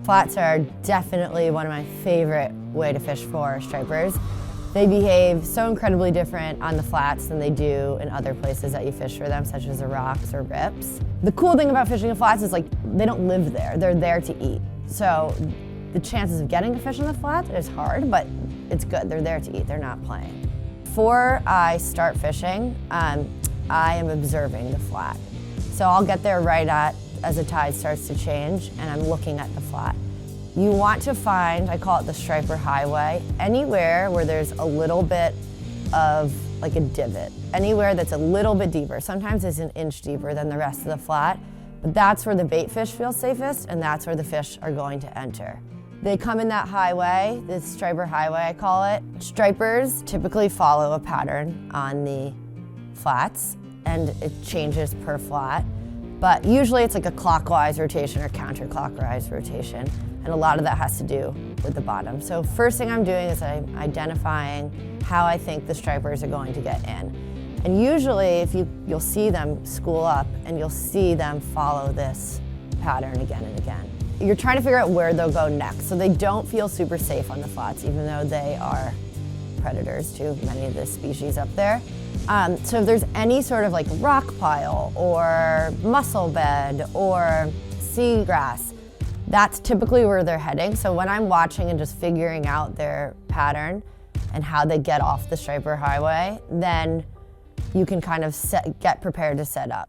Flats are definitely one of my favorite way to fish for stripers. They behave so incredibly different on the flats than they do in other places that you fish for them, such as the rocks or rips. The cool thing about fishing in flats is like they don't live there, they're there to eat. So the chances of getting a fish on the flats is hard, but it's good, they're there to eat, they're not playing. Before I start fishing, I am observing the flat. So I'll get there right as the tide starts to change and I'm looking at the flat. You want to find, I call it the striper highway, anywhere where there's a little bit of like a divot, anywhere that's a little bit deeper. Sometimes it's an inch deeper than the rest of the flat, but that's where the bait fish feel safest and that's where the fish are going to enter. They come in that highway, the striper highway I call it. Stripers typically follow a pattern on the flats and it changes per flat, but usually it's like a clockwise rotation or counterclockwise rotation. And a lot of that has to do with the bottom. So first thing I'm doing is I'm identifying how I think the stripers are going to get in. And usually you'll see them school up and you'll see them follow this pattern again and again. You're trying to figure out where they'll go next. So they don't feel super safe on the flats, even though they are predators to many of the species up there. So if there's any sort of like rock pile or mussel bed or seagrass, that's typically where they're heading. So when I'm watching and just figuring out their pattern and how they get off the striper highway, then you can kind of get prepared to set up.